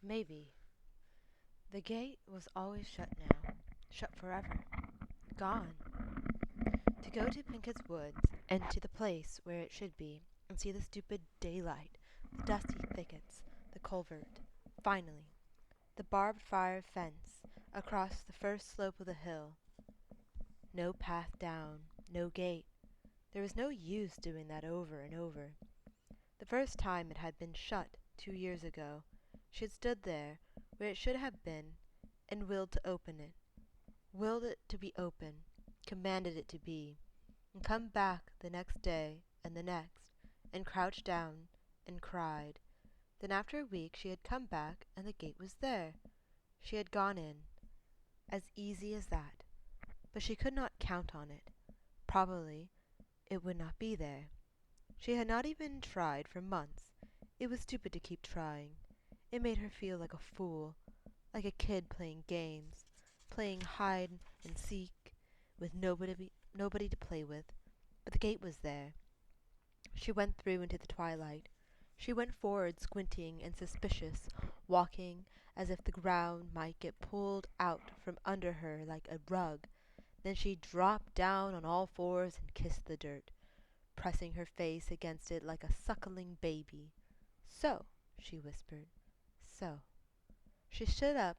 Maybe. The gate was always shut now. Shut forever. Gone. To go to Pinkett's woods, and to the place where it should be, and see the stupid daylight, the dusty thickets, the culvert. Finally, the barbed wire fence, across the first slope of the hill. No path down, no gate. There was no use doing that over and over. The first time it had been shut, 2 years ago, she had stood there, where it should have been, and willed to open it. Willed it to be open, commanded it to be, and come back the next day, and the next, and crouched down, and cried. Then after a week she had come back, and the gate was there. She had gone in. As easy as that. But she could not count on it. Probably it would not be there. She had not even tried for months. It was stupid to keep trying. It made her feel like a fool, like a kid playing games, playing hide and seek, with nobody to play with. But the gate was there. She went through into the twilight. She went forward squinting and suspicious, walking as if the ground might get pulled out from under her like a rug. Then she dropped down on all fours and kissed the dirt, pressing her face against it like a suckling baby. "So," she whispered. "So." She stood up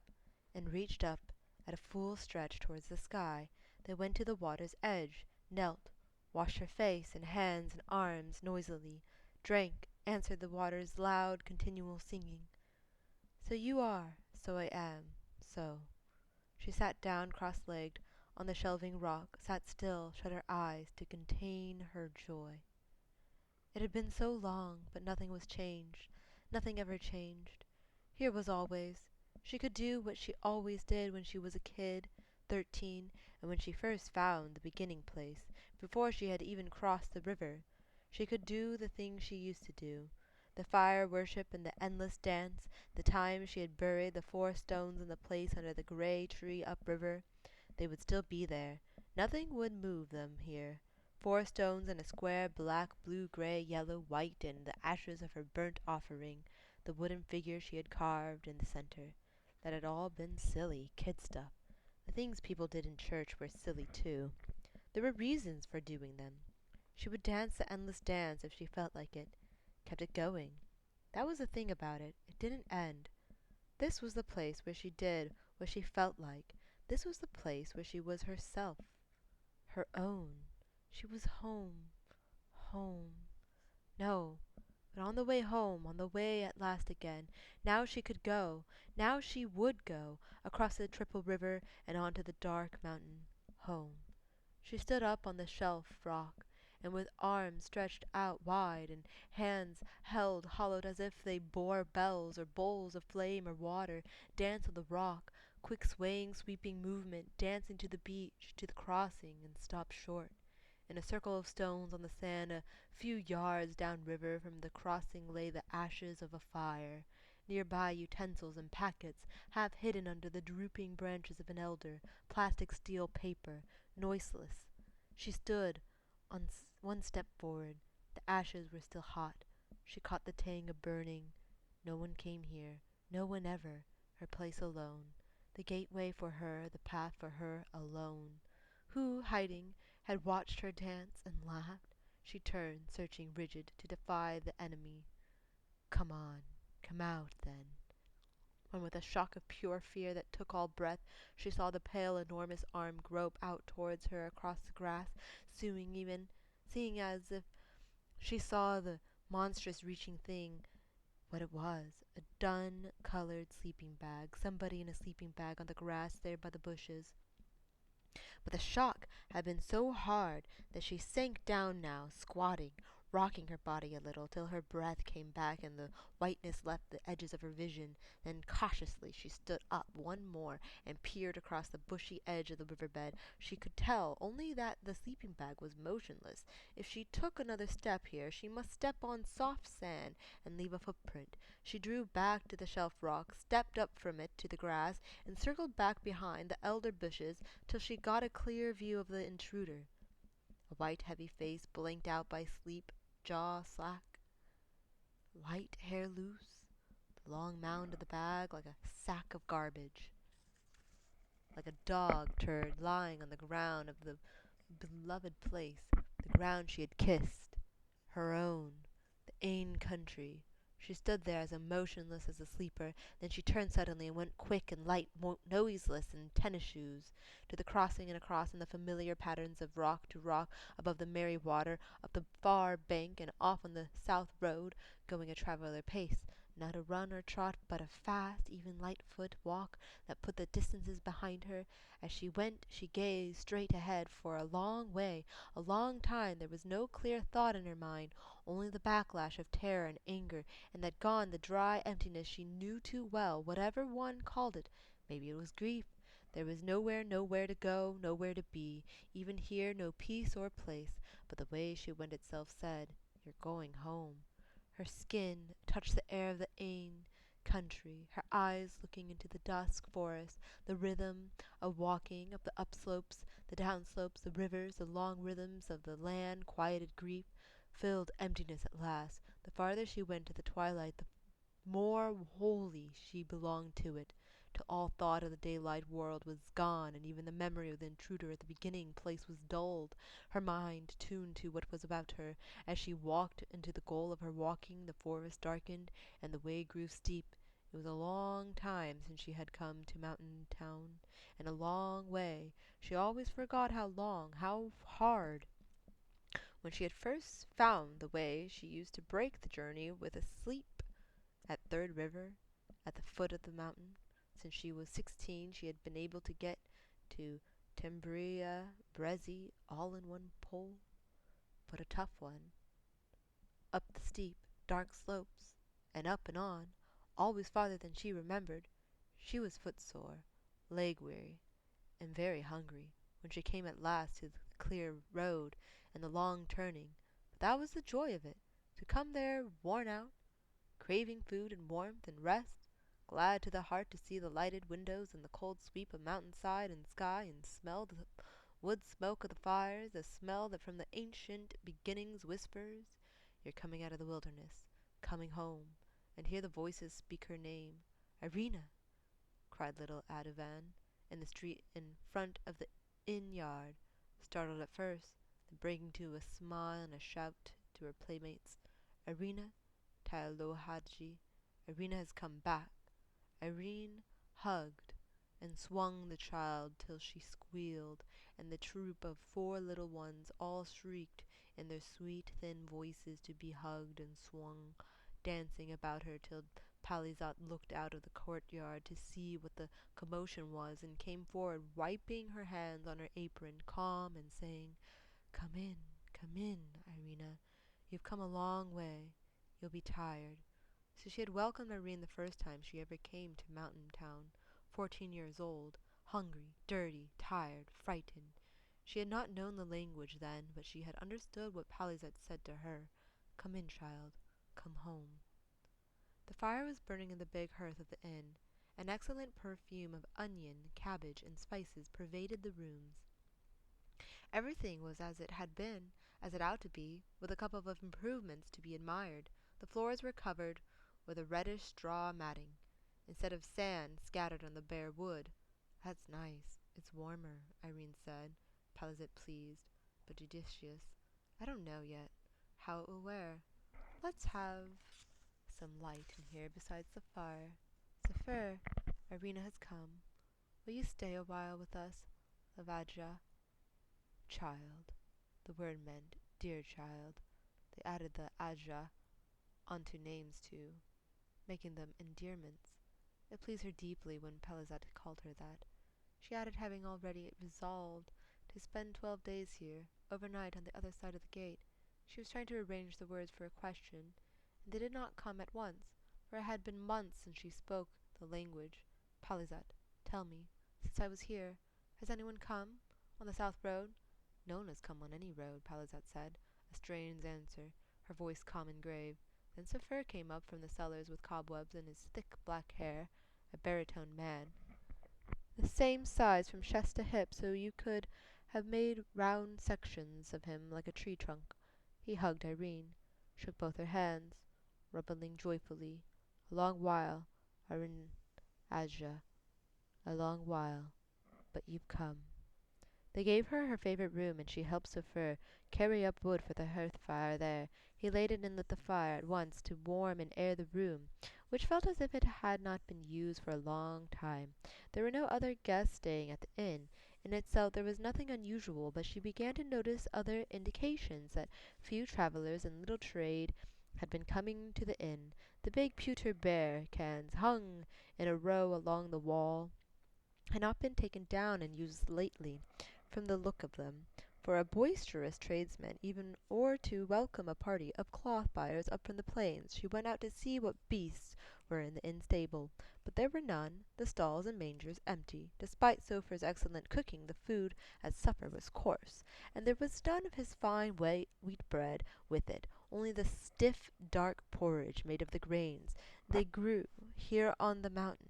and reached up at a full stretch towards the sky, then went to the water's edge, knelt, washed her face and hands and arms noisily, drank, answered the water's loud, continual singing. "So you are, so I am, so." She sat down cross-legged on the shelving rock, sat still, shut her eyes to contain her joy. It had been so long, but nothing was changed. Nothing ever changed. Here was always. She could do what she always did when she was a kid, 13, and when she first found the beginning place, before she had even crossed the river. She could do the things she used to do. The fire worship and the endless dance, the time she had buried the 4 stones in the place under the grey tree upriver. They would still be there. Nothing would move them here. 4 stones and a square black, blue, grey, yellow, white, and the ashes of her burnt offering, the wooden figure she had carved in the centre. That had all been silly, kid stuff. The things people did in church were silly too. There were reasons for doing them. She would dance the endless dance if she felt like it. Kept it going. That was the thing about it. It didn't end. This was the place where she did what she felt like. This was the place where she was herself. Her own. She was home. Home. No. But on the way home, on the way at last again, now she could go, now she would go, across the triple river and on to the dark mountain. Home. She stood up on the shelf rock, and with arms stretched out wide and hands held hollowed as if they bore bells or bowls of flame or water, danced on the rock, quick swaying sweeping movement, dancing to the beach, to the crossing, and stopped short. In a circle of stones on the sand a few yards down river from the crossing lay the ashes of a fire. Nearby utensils and packets, half hidden under the drooping branches of an elder, plastic steel paper, noiseless. She stood on one step forward. The ashes were still hot. She caught the tang of burning. No one came here. No one ever. Her place alone. The gateway for her, the path for her alone. Who, hiding, had watched her dance and laughed? She turned, searching rigid, to defy the enemy. Come on. Come out, then. When with a shock of pure fear that took all breath, she saw the pale, enormous arm grope out towards her across the grass, seeing as if she saw the monstrous reaching thing what it was, a dun-coloured sleeping bag, somebody in a sleeping bag on the grass there by the bushes. But the shock had been so hard that she sank down now, squatting, rocking her body a little, till her breath came back and the whiteness left the edges of her vision. Then cautiously she stood up one more and peered across the bushy edge of the riverbed. She could tell only that the sleeping bag was motionless. If she took another step here, she must step on soft sand and leave a footprint. She drew back to the shelf rock, stepped up from it to the grass, and circled back behind the elder bushes till she got a clear view of the intruder. A white, heavy face blinked out by sleep, jaw slack, light hair loose, the long mound of the bag like a sack of garbage, like a dog turd lying on the ground of the beloved place, the ground she had kissed, her own, the ain country. She stood there as motionless as a sleeper. Then she turned suddenly and went quick and light, noiseless in tennis shoes, to the crossing and across in the familiar patterns of rock to rock above the merry water, up the far bank and off on the south road, going a traveller pace, not a run or trot, but a fast, even light-foot walk that put the distances behind her. As she went, she gazed straight ahead for a long way, a long time. There was no clear thought in her mind, only the backlash of terror and anger, and that gone the dry emptiness she knew too well, whatever one called it. Maybe it was grief. There was nowhere to go, nowhere to be, even here no peace or place, but the way she went itself said, "You're going home." Her skin touched the air of the ain country, her eyes looking into the dusk forest, the rhythm of walking up the upslopes, the downslopes, the rivers, the long rhythms of the land quieted grief, filled emptiness at last. The farther she went to the twilight, the more wholly she belonged to it, till all thought of the daylight world was gone, and even the memory of the intruder at the beginning place was dulled, her mind tuned to what was about her. As she walked into the goal of her walking, the forest darkened, and the way grew steep. It was a long time since she had come to Mountain Town, and a long way. She always forgot how long, how hard. When she had first found the way, she used to break the journey with a sleep at Third River, at the foot of the mountain. Since she was 16, she had been able to get to Tambria, Brezi, all in one pull, but a tough one. Up the steep, dark slopes, and up and on, always farther than she remembered. She was footsore, leg-weary, and very hungry when she came at last to the clear road and the long turning. But that was the joy of it, to come there worn out, craving food and warmth and rest, glad to the heart to see the lighted windows and the cold sweep of mountainside and sky, and smell the wood smoke of the fires, the smell that from the ancient beginnings whispers, "You're coming out of the wilderness, coming home," and hear the voices speak her name. "Irina!" cried little Adavan in the street in front of the inn yard, startled at first, then breaking to a smile and a shout to her playmates. "Irina Tailohadji, Irina has come back." Irene hugged and swung the child till she squealed, and the troop of 4 little ones all shrieked in their sweet thin voices to be hugged and swung, dancing about her till Palizat looked out of the courtyard to see what the commotion was, and came forward, wiping her hands on her apron, calm, and saying, come in, Irina. You've come a long way. You'll be tired." So she had welcomed Irene the first time she ever came to Mountain Town, 14 years old, hungry, dirty, tired, frightened. She had not known the language then, but she had understood what Palizat said to her. "Come in, child. Come home." The fire was burning in the big hearth of the inn. An excellent perfume of onion, cabbage, and spices pervaded the rooms. Everything was as it had been, as it ought to be, with a couple of improvements to be admired. The floors were covered with a reddish straw matting, instead of sand scattered on the bare wood. "That's nice. It's warmer," Irene said, Palizat pleased, but judicious. "I don't know yet how it will wear. Let's have some light in here besides the fire. Zephyr, Irina has come. Will you stay a while with us, Lavadja?" Child. The word meant dear child. They added the adja onto names too, making them endearments. It pleased her deeply when Pelazat called her that. She added, having already resolved to spend 12 days here, overnight on the other side of the gate. She was trying to arrange the words for a question, and they did not come at once, for it had been months since she spoke the language. "Palizat, tell me, since I was here, has anyone come on the south road?" "No one has come on any road," Palizat said, a strange answer, her voice calm and grave. Then Zephyr came up from the cellars with cobwebs in his thick black hair, a baritone man, the same size from chest to hip, so you could have made round sections of him like a tree trunk. He hugged Irene, shook both her hands, rubbling joyfully. A long while, Arun Ajra, a long while, but you've come. They gave her her favorite room, and she helped Sofur carry up wood for the hearth fire there. He laid it and lit the fire at once to warm and air the room, which felt as if it had not been used for a long time. There were no other guests staying at the inn. In itself there was nothing unusual, but she began to notice other indications that few travellers and little trade had been coming to the inn. The big pewter beer cans hung in a row along the wall had not been taken down and used lately, from the look of them, for a boisterous tradesman, even, or to welcome a party of cloth buyers up from the plains. She went out to see what beasts were in the inn stable, but there were none, the stalls and mangers empty. Despite Sopher's excellent cooking, the food at supper was coarse, and there was none of his fine wheat bread with it, only the stiff, dark porridge made of the grains they grew here on the mountain.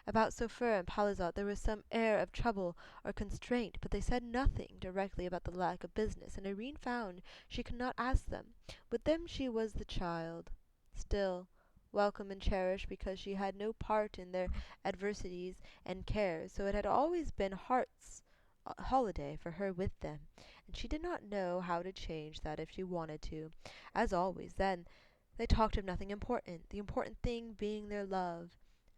About Sofur and Parizot there was some air of trouble or constraint, but they said nothing directly about the lack of business, and Irene found she could not ask them. With them she was the child, still welcome and cherished because she had no part in their adversities and cares, so it had always been heart's holiday for her with them, and she did not know how to change that if she wanted to. As always, then, they talked of nothing important, the important thing being their love.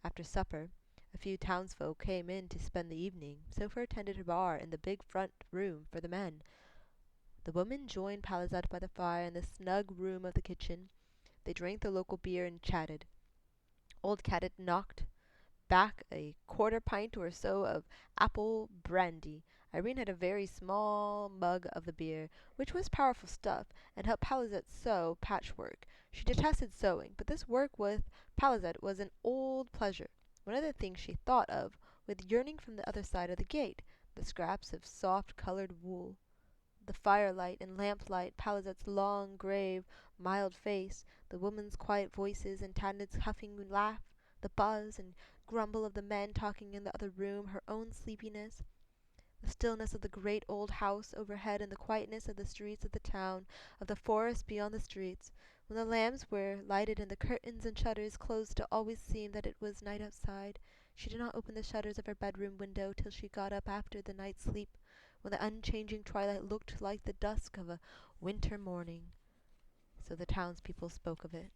After supper, a few townsfolk came in to spend the evening. Sopher attended her bar in the big front room for the men. The women joined Parizade by the fire in the snug room of the kitchen. They drank the local beer and chatted. Old Cadet knocked back a quarter pint or so of apple brandy. Irene had a very small mug of the beer, which was powerful stuff, and helped Parizette sew patchwork. She detested sewing, but this work with Parizette was an old pleasure. One of the things she thought of with yearning from the other side of the gate, the scraps of soft coloured wool, the firelight and lamplight, Palizette's long, grave, mild face, the women's quiet voices and Tadnit's huffing laugh, the buzz and grumble of the men talking in the other room, her own sleepiness, the stillness of the great old house overhead, and the quietness of the streets of the town, of the forest beyond the streets. When the lamps were lighted and the curtains and shutters closed, it always seemed that it was night outside. She did not open the shutters of her bedroom window till she got up after the night's sleep, when the unchanging twilight looked like the dusk of a winter morning. So the townspeople spoke of it,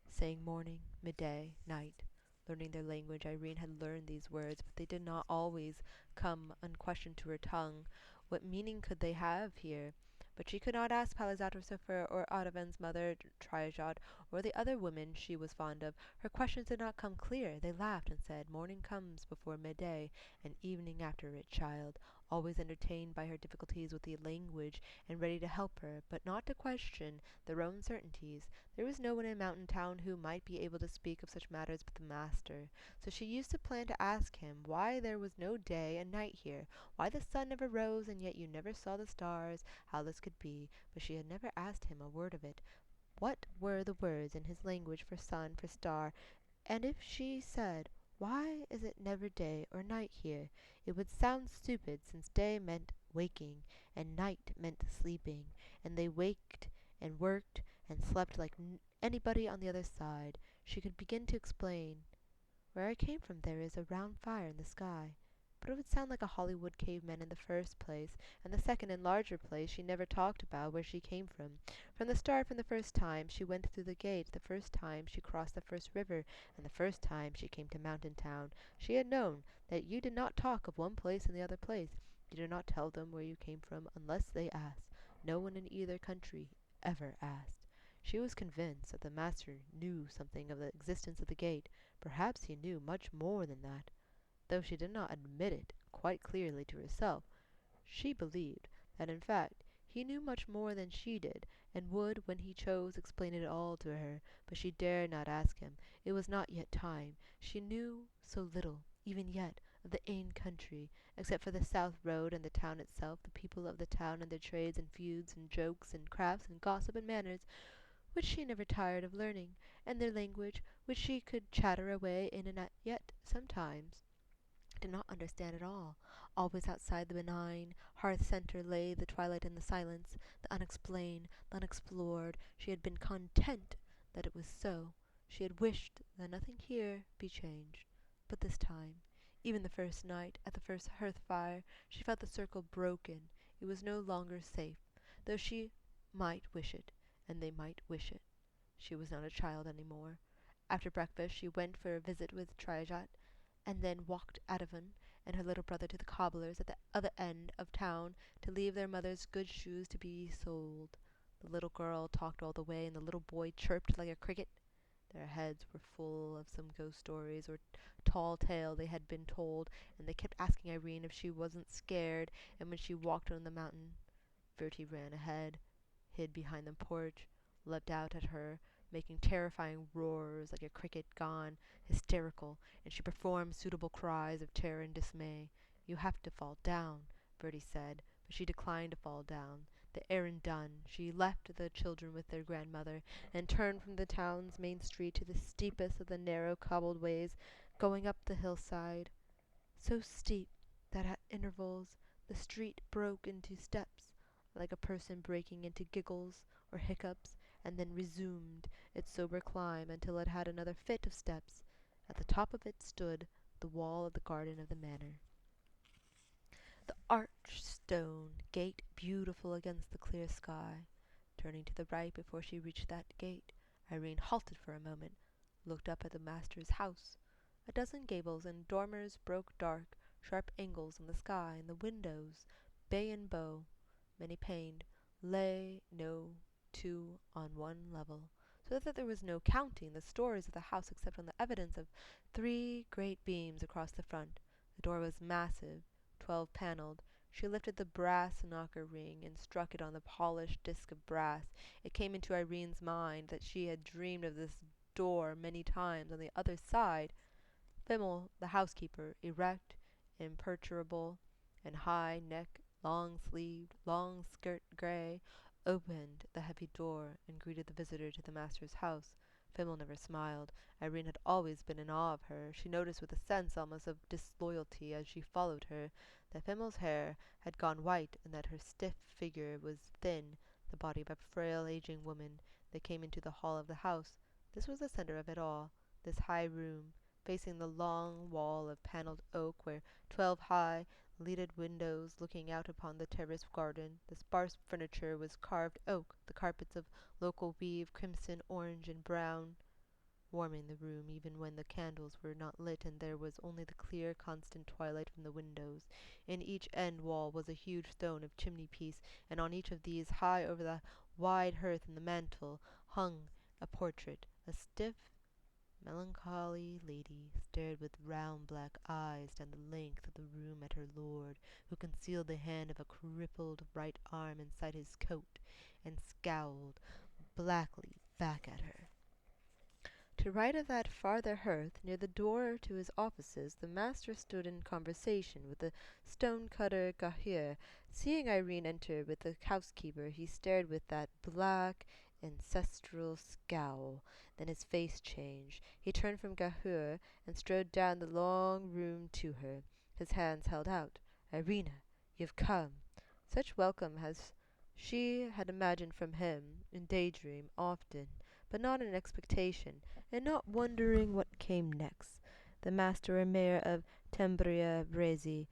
saying morning, midday, night. Learning their language, Irene had learned these words, but they did not always come unquestioned to her tongue. What meaning could they have here? But she could not ask Palizat or Sofur or Artavan's mother, Triajad, or the other women she was fond of. Her questions did not come clear. They laughed and said, "Morning comes before midday, and evening after it, child," always entertained by her difficulties with the language, and ready to help her, but not to question their own certainties. There was no one in Mountain Town who might be able to speak of such matters but the master, so she used to plan to ask him why there was no day and night here, why the sun never rose and yet you never saw the stars, how this could be, but she had never asked him a word of it. What were the words in his language for sun, for star, and if she said, "Why is it never day or night here?" it would sound stupid, since day meant waking, and night meant sleeping, and they waked and worked and slept like anybody on the other side. She could begin to explain. "Where I came from there is a round fire in the sky." But it would sound like a Hollywood caveman in the first place, and the second and larger place she never talked about where she came from. From the start, from the first time she went through the gate, the first time she crossed the first river, and the first time she came to Mountain Town, she had known that you did not talk of one place and the other place. You did not tell them where you came from unless they asked. No one in either country ever asked. She was convinced that the master knew something of the existence of the gate. Perhaps he knew much more than that. Though she did not admit it quite clearly to herself, she believed that in fact he knew much more than she did, and would, when he chose, explain it all to her, but she dared not ask him. It was not yet time. She knew so little, even yet, of the Ain country, except for the south road and the town itself, the people of the town and their trades and feuds and jokes and crafts and gossip and manners, which she never tired of learning, and their language, which she could chatter away in and at, yet sometimes did not understand at all. Always outside the benign hearth centre lay the twilight and the silence, the unexplained, the unexplored. She had been content that it was so. She had wished that nothing here be changed. But this time, even the first night, at the first hearth fire, she felt the circle broken. It was no longer safe, though she might wish it, and they might wish it. She was not a child any more. After breakfast she went for a visit with Trajat, and then walked Adavan and her little brother to the cobbler's at the other end of town to leave their mother's good shoes to be sold. The little girl talked all the way, and the little boy chirped like a cricket. Their heads were full of some ghost stories or tall tale they had been told, and they kept asking Irene if she wasn't scared, and when she walked on the mountain. Bertie ran ahead, hid behind the porch, leapt out at her, making terrifying roars like a cricket gone hysterical, and she performed suitable cries of terror and dismay. "You have to fall down," Bertie said, but she declined to fall down. The errand done, she left the children with their grandmother, and turned from the town's main street to the steepest of the narrow cobbled ways going up the hillside, so steep that at intervals the street broke into steps, like a person breaking into giggles or hiccups, and then resumed its sober climb until it had another fit of steps. At the top of it stood the wall of the garden of the manor. The arched stone gate, beautiful against the clear sky. Turning to the right before she reached that gate, Irene halted for a moment, looked up at the master's house. A dozen gables and dormers broke dark, sharp angles in the sky, and the windows, bay and bow, many-paned, lay no two on one level, so that there was no counting the stories of the house except on the evidence of 3 great beams across the front. The door was massive, 12-panelled. She lifted the brass knocker ring and struck it on the polished disc of brass. It came into Irene's mind that she had dreamed of this door many times. On the other side, Fimmel, the housekeeper, erect, imperturbable, and high-necked, long-sleeved, long-skirt grey, opened the heavy door and greeted the visitor to the master's house. Fimmel never smiled. Irene had always been in awe of her. She noticed with a sense almost of disloyalty as she followed her that Fimmel's hair had gone white and that her stiff figure was thin, the body of a frail aging woman. They came into the hall of the house. This was the centre of it all, this high room, facing the long wall of panelled oak where 12 high, leaded windows looking out upon the terraced garden. The sparse furniture was carved oak, the carpets of local weave, crimson, orange, and brown, warming the room even when the candles were not lit and there was only the clear, constant twilight from the windows. In each end wall was a huge stone of chimney-piece, and on each of these, high over the wide hearth and the mantel, hung a portrait. A stiff, melancholy lady stared with round black eyes down the length of the room at her lord, who concealed the hand of a crippled right arm inside his coat, and scowled blackly back at her. To right of that farther hearth, near the door to his offices, the master stood in conversation with the stone-cutter Gahier. Seeing Irene enter with the housekeeper, he stared with that black, ancestral scowl. Then his face changed. He turned from Gahier and strode down the long room to her, his hands held out. "Irina, you've come." Such welcome as she had imagined from him, in daydream, often, but not in expectation, and not wondering what came next. The master or mayor of Tembria Brezi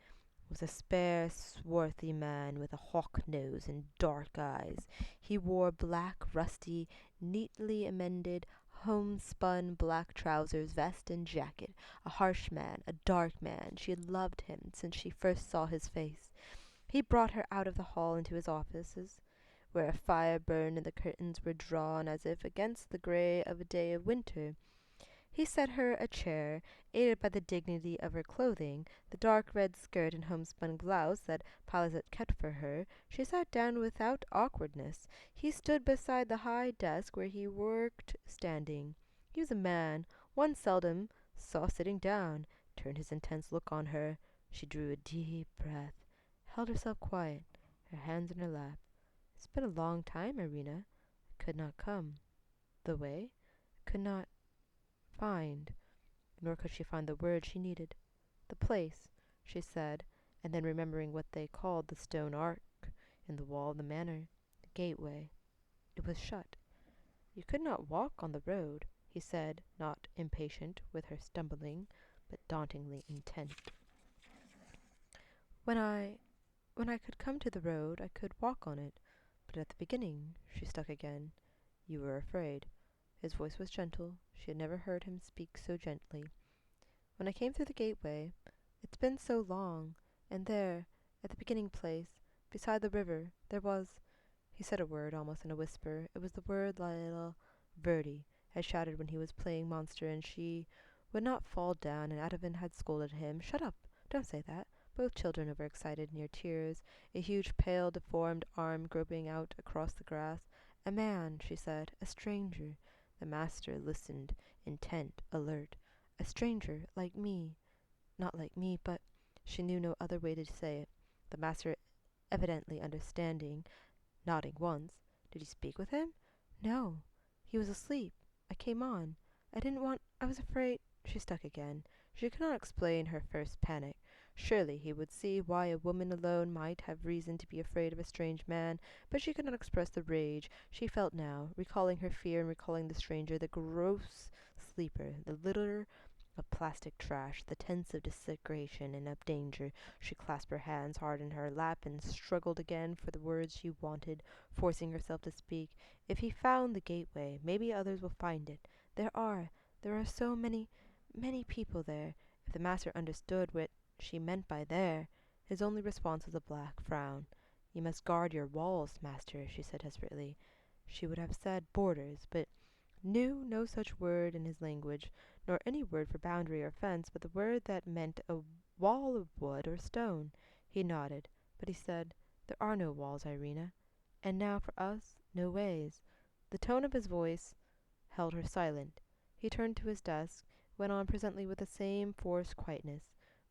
was a spare, swarthy man with a hawk nose and dark eyes. He wore black, rusty, neatly amended, homespun black trousers, vest, and jacket. A harsh man, a dark man. She had loved him since she first saw his face. He brought her out of the hall into his offices, where a fire burned and the curtains were drawn as if against the grey of a day of winter. He set her a chair, aided by the dignity of her clothing, the dark red skirt and homespun blouse that Palazet kept for her. She sat down without awkwardness. He stood beside the high desk where he worked standing. He was a man one seldom saw sitting down, turned his intense look on her. She drew a deep breath, held herself quiet, her hands in her lap. "It's been a long time, Irina. I could not come. The way? Could not find." Nor could she find the word she needed. "The place," she said, and then remembering what they called the stone arch in the wall of the manor, the gateway. It was shut. "You could not walk on the road." he said, not impatient with her stumbling, but dauntingly intent. When I could come to the road, I could walk on it. But at the beginning, she stuck again. You were afraid. His voice was gentle. She had never heard him speak so gently. When I came through the gateway, it's been so long, and there, at the beginning place, beside the river, there was— He said a word almost in a whisper. It was the word little Verdi had shouted when he was playing monster, and she would not fall down, and Adavan had scolded him. Shut up! Don't say that. Both children overexcited, near tears, a huge, pale, deformed arm groping out across the grass. A man, she said, a stranger. The master listened, intent, alert. A stranger, like me. Not like me, but— She knew no other way to say it. The master evidently understanding, nodding once. Did you speak with him? No. He was asleep. I came on. I was afraid. She stuck again. She could not explain her first panic. Surely he would see why a woman alone might have reason to be afraid of a strange man, but she could not express the rage she felt now, recalling her fear and recalling the stranger, the gross sleeper, the litter of plastic trash, the tense of disintegration and of danger. She clasped her hands hard in her lap and struggled again for the words she wanted, forcing herself to speak. If he found the gateway, maybe others will find it. There are so many people there. If the master understood what she meant by there, his only response was a black frown. You must guard your walls, master, she said desperately. She would have said borders, but knew no such word in his language, nor any word for boundary or fence, but the word that meant a wall of wood or stone. He nodded, but he said, There are no walls, Irina. And now for us, no ways. The tone of his voice held her silent. He turned to his desk, went on presently with the same forced quietness.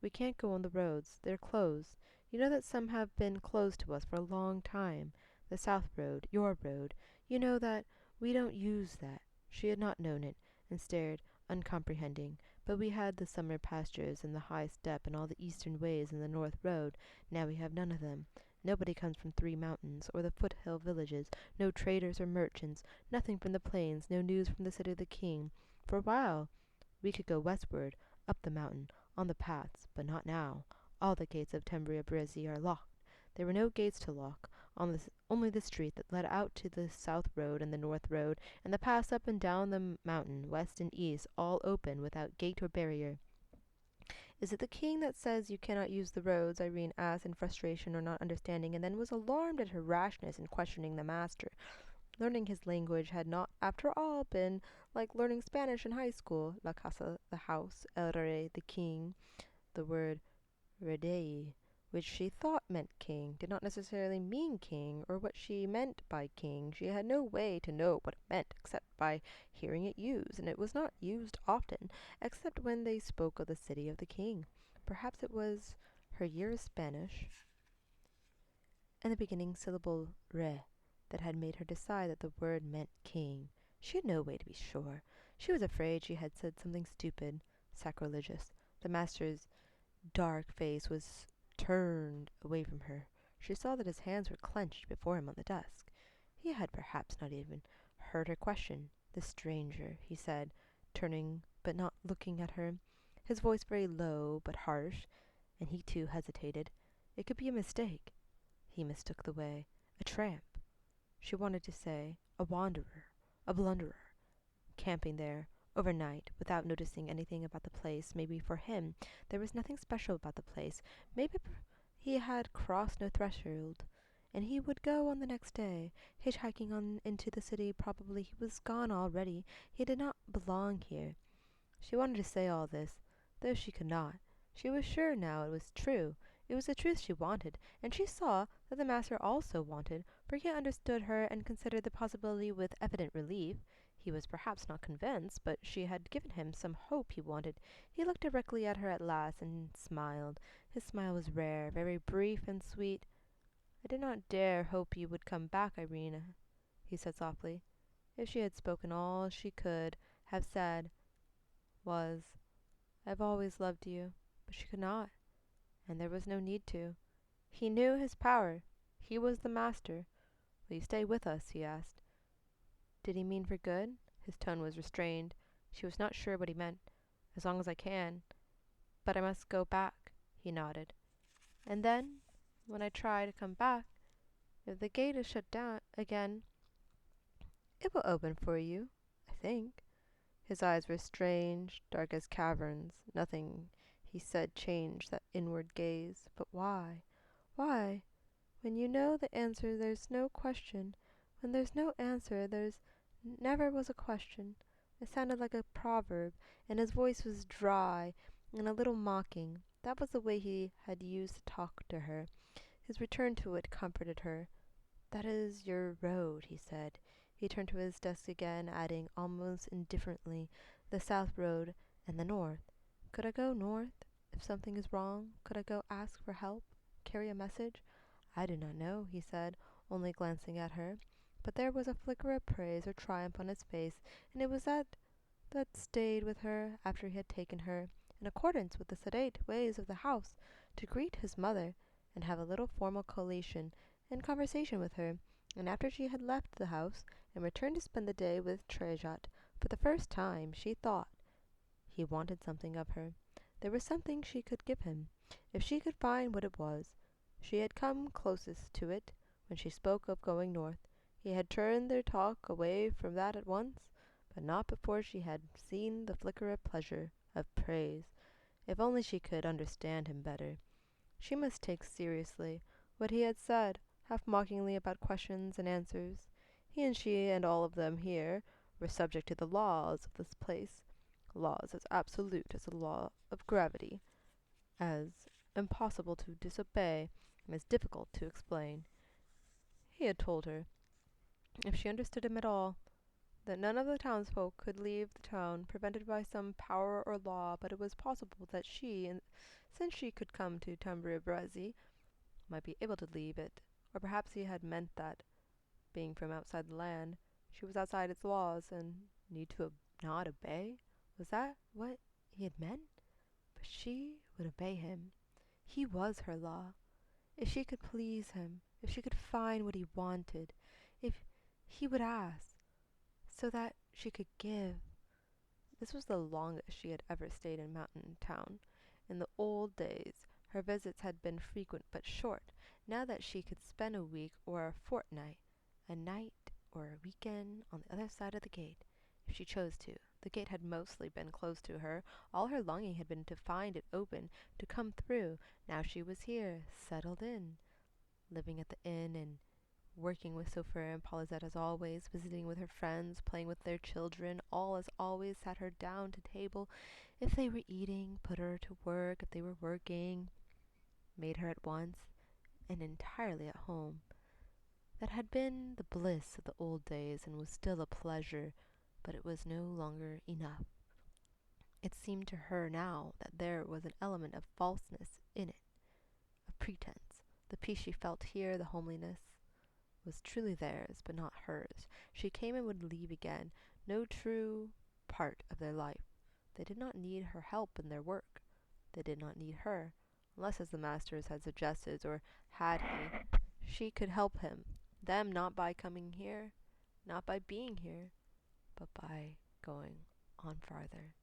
We can't go on the roads. They're closed. You know that some have been closed to us for a long time. The South Road, your road. You know that we don't use that. She had not known it, and stared, uncomprehending. But we had the summer pastures and the high steppe and all the eastern ways and the north road. Now we have none of them. Nobody comes from 3 Mountains, or the foothill villages, no traders or merchants, nothing from the plains, no news from the city of the king. For a while we could go westward, up the mountain, on the paths, but not now. All the gates of Tembria Brezzi are locked. There were no gates to lock, only the street that led out to the south road and the north road, and the paths up and down the mountain, west and east, all open, without gate or barrier. Is it the king that says you cannot use the roads? Irene asked in frustration or not understanding, and then was alarmed at her rashness in questioning the master. Learning his language had not, after all, been like learning Spanish in high school. La casa, the house, el rey, the king. The word redei, which she thought meant king, did not necessarily mean king, or what she meant by king. She had no way to know what it meant, except by hearing it used, and it was not used often, except when they spoke of the city of the king. Perhaps it was her year of Spanish, and the beginning syllable re that had made her decide that the word meant king. She had no way to be sure. She was afraid she had said something stupid, sacrilegious. The master's dark face was turned away from her. She saw that his hands were clenched before him on the desk. He had perhaps not even heard her question. The stranger, he said, turning but not looking at her, his voice very low but harsh, and he too hesitated. It could be a mistake. He mistook the way. A tramp. She wanted to say, a wanderer, a blunderer, camping there overnight without noticing anything about the place. Maybe for him there was nothing special about the place. Maybe he had crossed no threshold, and he would go on the next day, hitchhiking on into the city. Probably he was gone already. He did not belong here. She wanted to say all this, though she could not. She was sure now it was true. It was the truth she wanted, and she saw that the master also wanted, for he understood her and considered the possibility with evident relief. He was perhaps not convinced, but she had given him some hope he wanted. He looked directly at her at last and smiled. His smile was rare, very brief and sweet. I did not dare hope you would come back, Irina, he said softly. If she had spoken, all she could have said was, I've always loved you, but she could not, and there was no need to. He knew his power. He was the master. Will you stay with us? He asked. Did he mean for good? His tone was restrained. She was not sure what he meant. As long as I can. But I must go back, he nodded. And then, when I try to come back, if the gate is shut down again, it will open for you, I think. His eyes were strange, dark as caverns. Nothing he said changed that inward gaze. But why? Why? When you know the answer, there's no question. When there's no answer, there's never was a question. It sounded like a proverb, and his voice was dry and a little mocking. That was the way he had used to talk to her. His return to it comforted her. That is your road, he said. He turned to his desk again, adding almost indifferently, the south road and the north. Could I go north? If something is wrong, could I go ask for help? Carry a message? I do not know, he said, only glancing at her. But there was a flicker of praise or triumph on his face, and it was that stayed with her after he had taken her, in accordance with the sedate ways of the house, to greet his mother, and have a little formal collation and conversation with her, and after she had left the house, and returned to spend the day with Trejat, for the first time she thought he wanted something of her. There was something she could give him, if she could find what it was. She had come closest to it when she spoke of going north. He had turned their talk away from that at once, but not before she had seen the flicker of pleasure, of praise. If only she could understand him better. She must take seriously what he had said, half mockingly, about questions and answers. He and she and all of them here were subject to the laws of this place, laws as absolute as the law of gravity, as impossible to disobey, and as difficult to explain. He had told her, if she understood him at all, that none of the townsfolk could leave the town prevented by some power or law, but it was possible that she, since she could come to Tambria Brasi, might be able to leave it. Or perhaps he had meant that, being from outside the land, she was outside its laws, and need to not obey? Was that what he had meant? But she would obey him. He was her law. If she could please him, if she could find what he wanted, if he would ask, so that she could give. This was the longest she had ever stayed in Mountain Town. In the old days, her visits had been frequent but short. Now that she could spend a week or a fortnight, a night or a weekend on the other side of the gate, if she chose to. The gate had mostly been closed to her. All her longing had been to find it open, to come through. Now she was here, settled in, living at the inn and working with Sophia and Paulette as always, visiting with her friends, playing with their children, all as always sat her down to table. If they were eating, put her to work. If they were working, made her at once, and entirely at home. That had been the bliss of the old days, and was still a pleasure, but it was no longer enough. It seemed to her now that there was an element of falseness in it, of pretense. The peace she felt here, the homeliness, was truly theirs, but not hers. She came and would leave again, no true part of their life. They did not need her help in their work. They did not need her, unless, as the masters had suggested, or had he, she could help them not by coming here, not by being here, but by going on farther.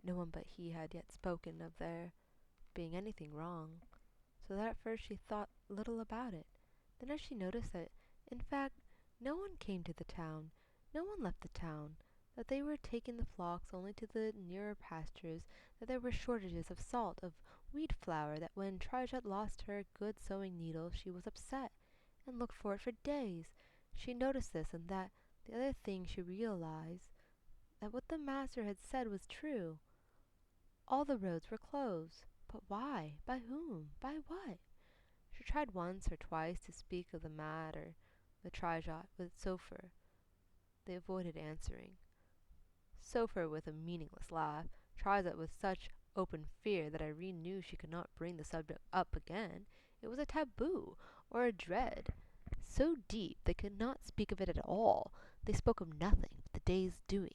No one but he had yet spoken of there being anything wrong, so that at first she thought little about it. Then as she noticed that, in fact, no one came to the town, no one left the town, that they were taking the flocks only to the nearer pastures, that there were shortages of salt, of wheat flour, that when Trajat lost her good sewing needle she was upset, and looked for it for days. She noticed this and that. The other thing she realized, that what the master had said was true. All the roads were closed. But why? By whom? By what? She tried once or twice to speak of the matter with Trajat, with Sopher. They avoided answering. Sopher with a meaningless laugh, Trajat with such open fear that Irene knew she could not bring the subject up again. It was a taboo, or a dread, so deep they could not speak of it at all. They spoke of nothing but the day's doings,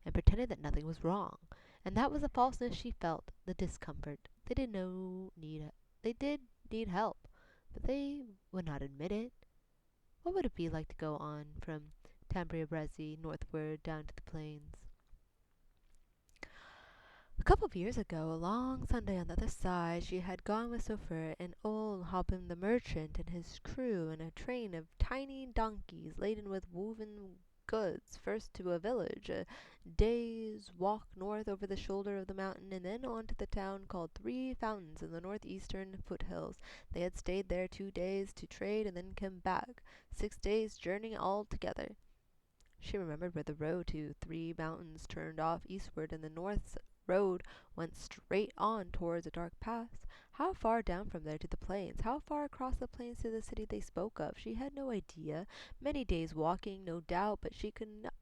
and pretended that nothing was wrong. And that was the falseness she felt, the discomfort. They did need help, but they would not admit it. What would it be like to go on from Tambria Bresi northward down to the plains? A couple of years ago, a long Sunday on the other side, she had gone with Sofer and old Hobin the merchant and his crew in a train of tiny donkeys laden with woven goods, first to a village, a day's walk north over the shoulder of the mountain, and then on to the town called Three Fountains in the northeastern foothills. They had stayed there 2 days to trade and then come back, 6 days' journey altogether. She remembered where the road to Three Mountains turned off eastward, and the north road went straight on towards a dark pass. How far down from there to the plains? How far across the plains to the city they spoke of? She had no idea. Many days walking, no doubt, but she could not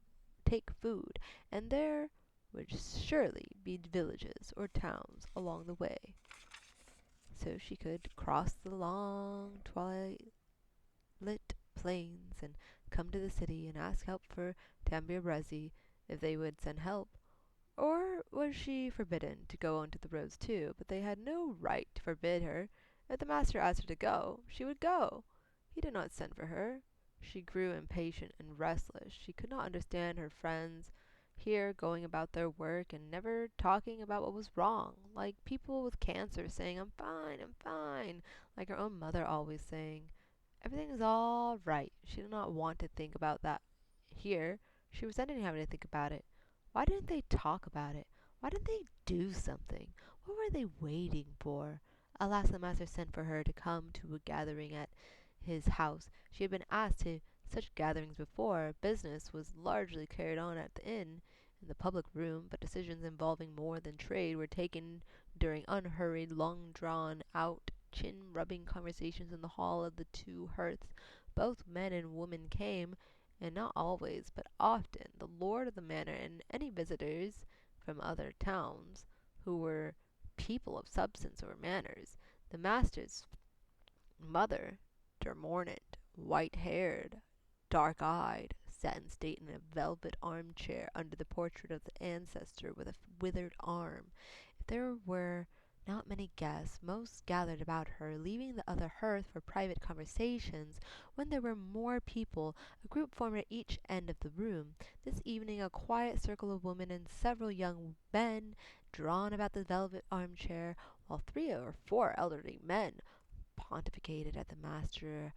take food, and there would surely be villages or towns along the way, so she could cross the long twilight lit plains and come to the city and ask help for Tambir Brezi if they would send help. Or was she forbidden to go onto the roads too? But they had no right to forbid her. If the master asked her to go, she would go. He did not send for her. She grew impatient and restless. She could not understand her friends here going about their work and never talking about what was wrong, like people with cancer saying, I'm fine, like her own mother always saying. Everything is all right. She did not want to think about that here. She resented having to think about it. Why didn't they talk about it? Why didn't they do something? What were they waiting for? Alas, the master sent for her to come to a gathering at his house. She had been asked to such gatherings before. Business was largely carried on at the inn, in the public room, but decisions involving more than trade were taken during unhurried, long-drawn out chin-rubbing conversations in the hall of the two hearths. Both men and women came, and not always, but often, the lord of the manor and any visitors from other towns who were people of substance or manners. The master's mother, Dermornant, white-haired, dark-eyed, sat in state in a velvet armchair under the portrait of the ancestor with a withered arm. If there were not many guests, most gathered about her, leaving the other hearth for private conversations. When there were more people, a group formed at each end of the room. This evening a quiet circle of women and several young men drawn about the velvet armchair, while 3 or 4 elderly men pontificated at the master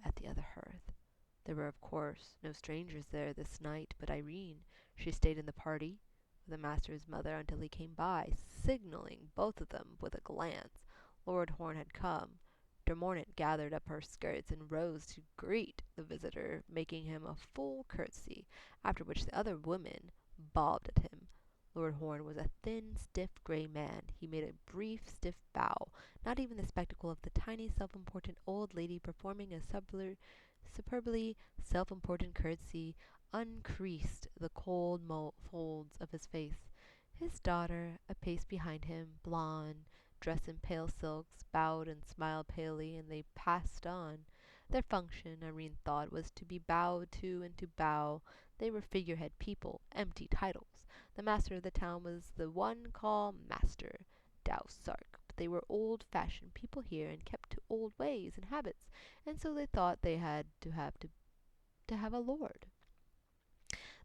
at the other hearth. There were, of course, no strangers there this night but Irene. She stayed in the party with the master's mother until he came by, signaling both of them with a glance. Lord Horn had come. Dermornant gathered up her skirts and rose to greet the visitor, making him a full curtsy, after which the other women bobbed at him. Lord Horn was a thin, stiff, grey man. He made a brief, stiff bow. Not even the spectacle of the tiny, self-important old lady performing a superbly self-important curtsy uncreased the cold folds of his face. His daughter, a pace behind him, blonde, dressed in pale silks, bowed and smiled palely, and they passed on. Their function, Irene thought, was to be bowed to and to bow. They were figurehead people, empty titles. The master of the town was the one called Master Dao Sark, but they were old-fashioned people here and kept to old ways and habits, and so they thought they had to have a lord.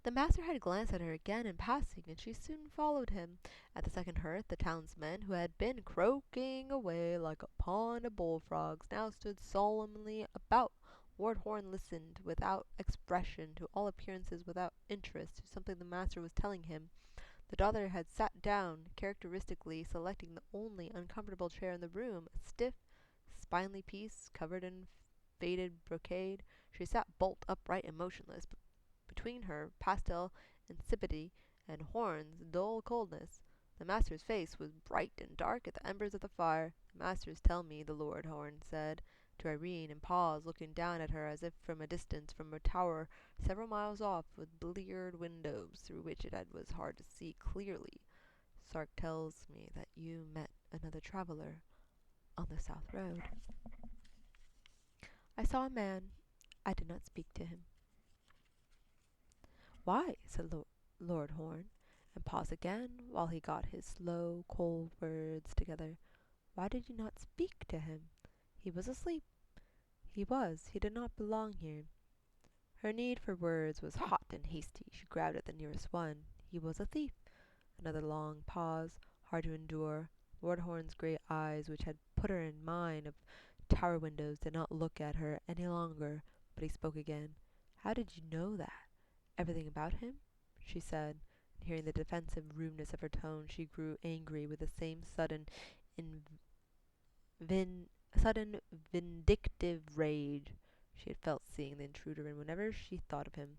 The master had glanced at her again in passing, and she soon followed him. At the second hearth, the townsmen, who had been croaking away like a pond of bullfrogs, now stood solemnly about. Lord Horn listened without expression, to all appearances without interest, to something the master was telling him. The daughter had sat down, characteristically selecting the only uncomfortable chair in the room, a stiff, spindly piece covered in faded brocade. She sat bolt upright and motionless, but between her pastel insipidity and Horn's dull coldness, the master's face was bright and dark as the embers of the fire. The masters tell me, the Lord Horn said to Irene, and paused, looking down at her as if from a distance, from a tower several miles off, with bleared windows through which it was hard to see clearly. Sark tells me that you met another traveler on the south road. I saw a man. I did not speak to him. Why? Said Lord Horn, and paused again while he got his slow, cold words together. Why did you not speak to him? He was asleep. He was. He did not belong here. Her need for words was hot and hasty. She grabbed at the nearest one. He was a thief. Another long pause. hard to endure. Lord Horn's grey eyes, which had put her in mind of tower windows, did not look at her any longer, but he spoke again. "How did you know that? Everything about him?" she said. And hearing the defensive rudeness of her tone, she grew angry with the same vin- sudden vindictive rage she had felt seeing the intruder, and whenever she thought of him.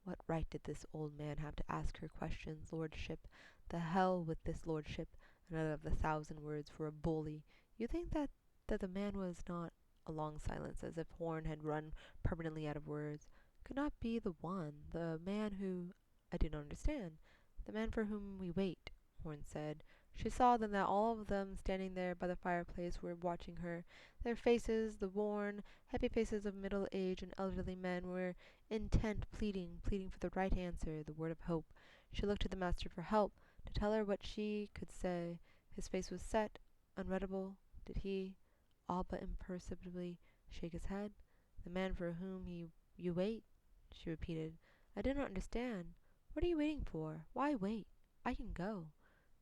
What right did this old man have to ask her questions? Lordship, the hell with this lordship, another of the thousand words for a bully. You think that the man was not. A long silence, as if Horn had run permanently out of words. Could not be the one, the man who. I do not understand. The man for whom we wait, Horn said. She saw then that all of them standing there by the fireplace were watching her. Their faces, the worn, heavy faces of middle-aged and elderly men, were intent, pleading for the right answer, the word of hope. She looked to the master for help, to tell her what she could say. His face was set, unreadable. Did he, all but imperceptibly, shake his head? The man for whom you wait, she repeated. I do not understand. What are you waiting for? Why wait? I can go.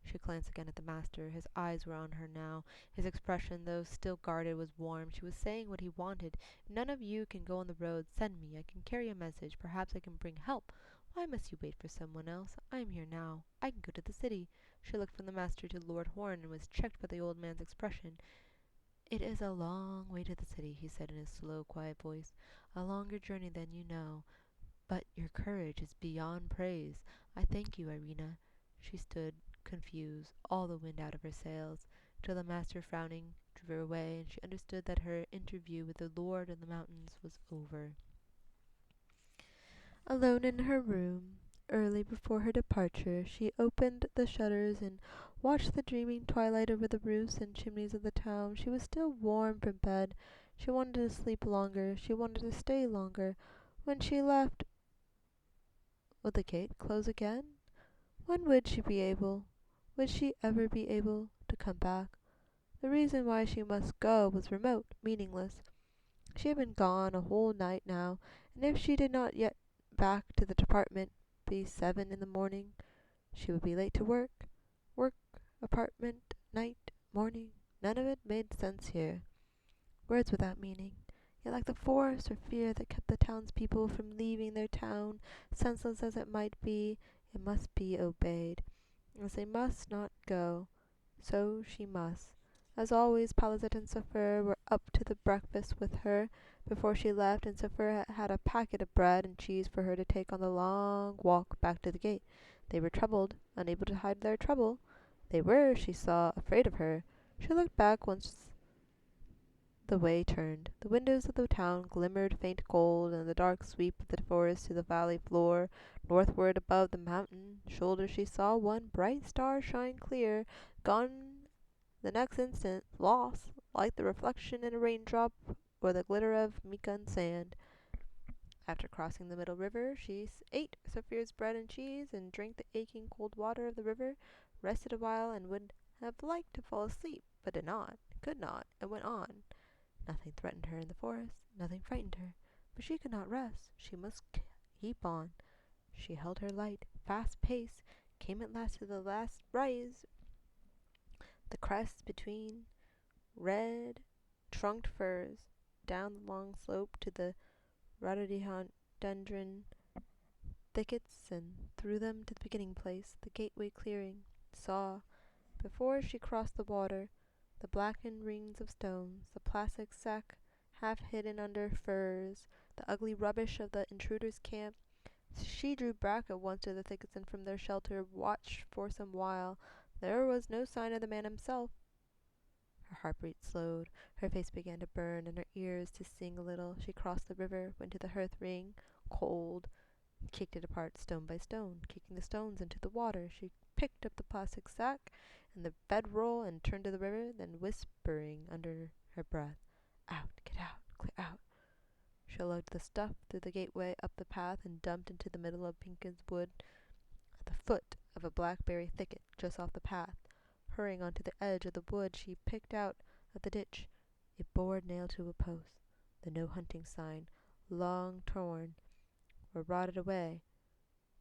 She glanced again at the master. His eyes were on her now. His expression, though still guarded, was warm. She was saying what he wanted. If none of you can go on the road, send me. I can carry a message. Perhaps I can bring help. Why must you wait for someone else? I am here now. I can go to the city. She looked from the master to Lord Horn and was checked by the old man's expression. It is a long way to the city, he said in his slow, quiet voice. A longer journey than you know. But your courage is beyond praise. I thank you, Irina. She stood, confused, all the wind out of her sails, till the master, frowning, drew her away, and she understood that her interview with the Lord of the Mountains was over. Alone in her room, early before her departure, she opened the shutters and watched the dreaming twilight over the roofs and chimneys of the town. She was still warm from bed. She wanted to sleep longer. She wanted to stay longer. When she left, would the gate close again? When would she be able, would she ever be able, to come back? The reason why she must go was remote, meaningless. She had been gone a whole night now, and if she did not yet back to the department be 7 in the morning, she would be late to work. Work, apartment, night, morning, none of it made sense here. Words without meaning. Yet like the force or fear that kept the townspeople from leaving their town, senseless as it might be, it must be obeyed. As they must not go, so she must. As always, Paulette and Safar were up to the breakfast with her before she left, and Safar had a packet of bread and cheese for her to take on the long walk back to the gate. They were troubled, unable to hide their trouble. They were, she saw, afraid of her. She looked back once the way turned. The windows of the town glimmered faint gold in the dark sweep of the forest to the valley floor. Northward above the mountain shoulder she saw one bright star shine clear, gone the next instant, lost, like the reflection in a raindrop or the glitter of mica sand. After crossing the middle river, she ate Saphir's bread and cheese, and drank the aching cold water of the river, rested a while, and would have liked to fall asleep, but did not, could not, and went on. Nothing threatened her in the forest, nothing frightened her, but she could not rest. She must keep on. She held her light, fast pace, came at last to the last rise, the crest between red trunked firs, down the long slope to the rhododendron thickets, and through them to the beginning place, the gateway clearing. Saw, before she crossed the water, the blackened rings of stones, the Placech sack half hidden under firs, the ugly rubbish of the intruders' camp. She drew back at once to the thickets, and from their shelter watched for some while. There was no sign of the man himself. Her heartbeat slowed, her face began to burn, and her ears to sing a little. She crossed the river, went to the hearth ring, cold, kicked it apart stone by stone, kicking the stones into the water. She picked up the Placech sack and the bedroll and turned to the river, then whispering under her breath, Out, get out, clear out. She lugged the stuff through the gateway, up the path, and dumped into the middle of Pinkin's wood, at the foot of a blackberry thicket just off the path. Hurrying on to the edge of the wood, she picked out of the ditch a board nailed to a post, the no hunting sign, long torn or rotted away,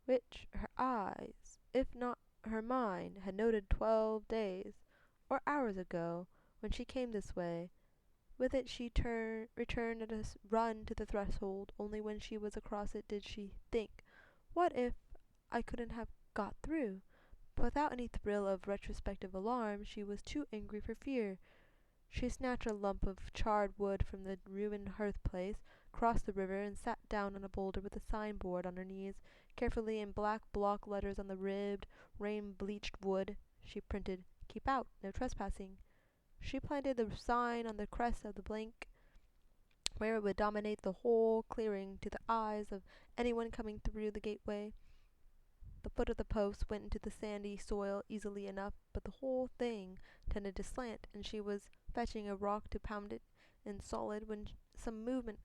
which her eyes, if not her mind had noted 12 days, or hours ago, when she came this way. With it she returned at a run to the threshold. Only when she was across it did she think, what if I couldn't have got through? But without any thrill of retrospective alarm, she was too angry for fear. She snatched a lump of charred wood from the ruined hearth-place, crossed the river, and sat down on a boulder with a signboard on her knees. Carefully, in black block letters on the ribbed, rain-bleached wood, she printed, "Keep out, no trespassing." She planted the sign on the crest of the bank, where it would dominate the whole clearing to the eyes of anyone coming through the gateway. The foot of the post went into the sandy soil easily enough, but the whole thing tended to slant, and she was fetching a rock to pound it in solid when some movement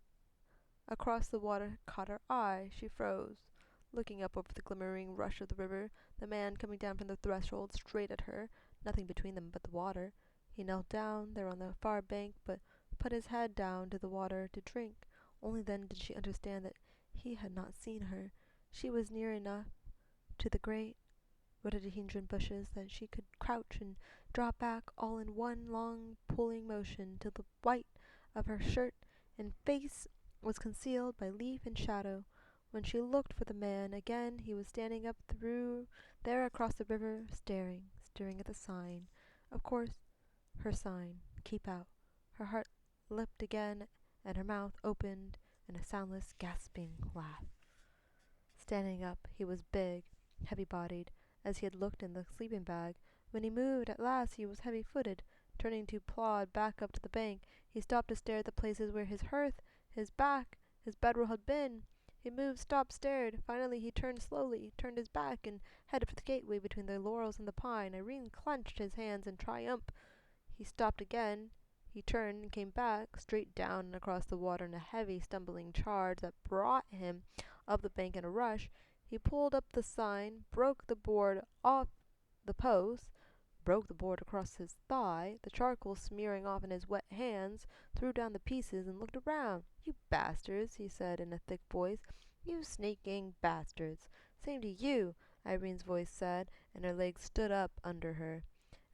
across the water caught her eye. She froze, looking up over the glimmering rush of the river, the man coming down from the threshold straight at her, nothing between them but the water. He knelt down there on the far bank, but put his head down to the water to drink. Only then did she understand that he had not seen her. She was near enough to the great rhododendron bushes that she could crouch and drop back all in one long pulling motion till the white of her shirt and face was concealed by leaf and shadow. When she looked for the man again, he was standing up through there across the river, staring at the sign. Of course, her sign, "Keep out." Her heart leapt again, and her mouth opened in a soundless, gasping laugh. Standing up, he was big, heavy-bodied, as he had looked in the sleeping bag. When he moved at last, he was heavy-footed. Turning to plod back up to the bank, he stopped to stare at the places where his hearth, his back, his bedroll had been. He moved, stopped, stared. Finally he turned slowly, turned his back, and headed for the gateway between the laurels and the pine. Irene clenched his hands in triumph. He stopped again. He turned and came back, straight down and across the water in a heavy, stumbling charge that brought him up the bank in a rush. He pulled up the sign, broke the board off the post, broke the board across his thigh, the charcoal smearing off in his wet hands, threw down the pieces, and looked around. "You bastards," he said in a thick voice. "You sneaking bastards." "Same to you," Irene's voice said, and her legs stood up under her.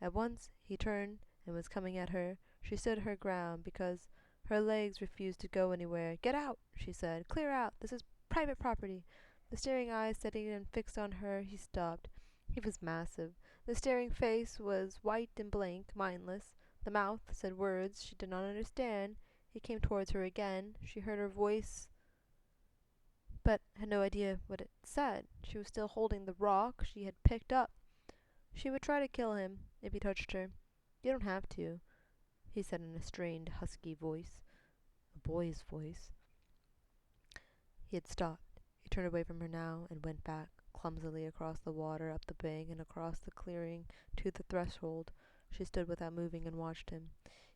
At once he turned and was coming at her. She stood her ground because her legs refused to go anywhere. "Get out," she said. "Clear out. This is private property." The staring eyes steadied and fixed on her. He stopped. He was massive. The staring face was white and blank, mindless. The mouth said words she did not understand. He came towards her again. She heard her voice, but had no idea what it said. She was still holding the rock she had picked up. She would try to kill him if he touched her. "You don't have to," he said in a strained, husky voice. A boy's voice. He had stopped. He turned away from her now and went back, clumsily across the water, up the bank, and across the clearing to the threshold. She stood without moving and watched him.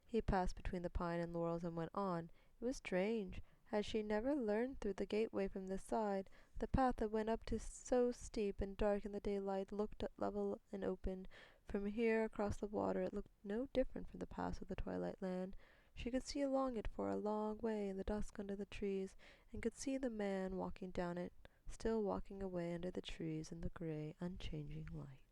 He passed between the pine and laurels and went on. It was strange. Had she never learned through the gateway from this side? The path that went up to so steep and dark in the daylight looked level and open. From here across the water it looked no different from the paths of the twilight land. She could see along it for a long way in the dusk under the trees, and could see the man walking down it, still walking away under the trees in the grey, unchanging light.